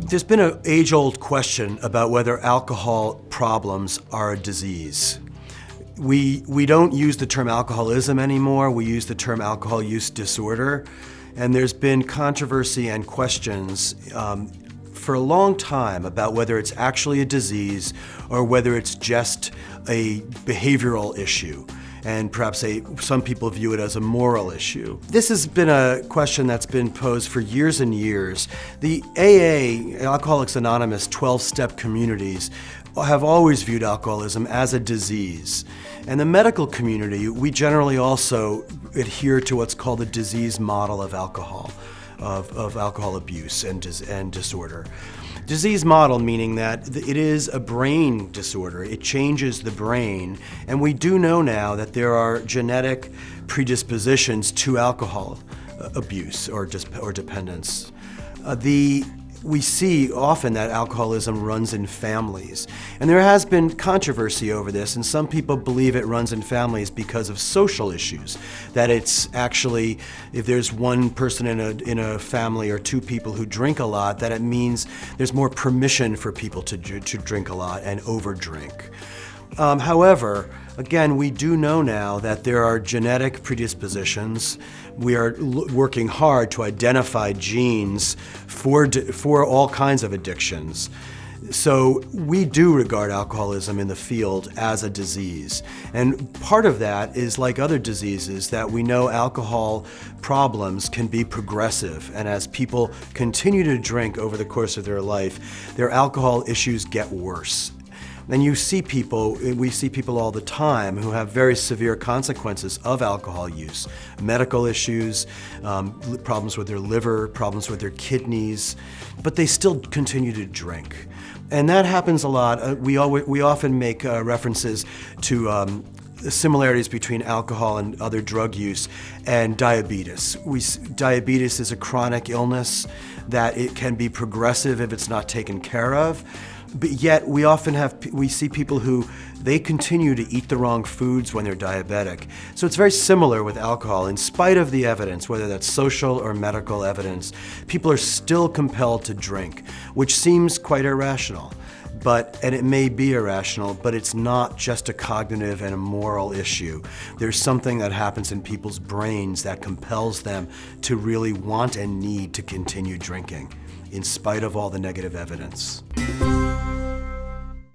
There's been an age-old question about whether alcohol problems are a disease. We don't use the term alcoholism anymore, we use the term alcohol use disorder. And there's been controversy and questions for a long time about whether it's actually a disease or whether it's just a behavioral issue. And perhaps some people view it as a moral issue. This has been a question that's been posed for years and years. The AA, Alcoholics Anonymous 12-step communities, have always viewed alcoholism as a disease. And the medical community, we generally also adhere to what's called the disease model of alcohol, of alcohol abuse and disorder. Disease model meaning that it is a brain disorder. It changes the brain, and we do know now that there are genetic predispositions to alcohol abuse or dependence. We see often that alcoholism runs in families. And there has been controversy over this, and some people believe it runs in families because of social issues. That it's actually, if there's one person in a family or two people who drink a lot, that it means there's more permission for people to drink a lot and overdrink. However, again, we do know now that there are genetic predispositions. We are working hard to identify genes for all kinds of addictions. So we do regard alcoholism in the field as a disease. And part of that is, like other diseases, that we know alcohol problems can be progressive. And as people continue to drink over the course of their life, their alcohol issues get worse. And we see people all the time who have very severe consequences of alcohol use. Medical issues, problems with their liver, problems with their kidneys, but they still continue to drink. And that happens a lot. We often make references to the similarities between alcohol and other drug use and diabetes. Diabetes is a chronic illness that it can be progressive if it's not taken care of. But yet we see people who they continue to eat the wrong foods when they're diabetic. So it's very similar with alcohol. In spite of the evidence, whether that's social or medical evidence, people are still compelled to drink, which seems quite irrational. And it may be irrational, but it's not just a cognitive and a moral issue. There's something that happens in people's brains that compels them to really want and need to continue drinking, in spite of all the negative evidence.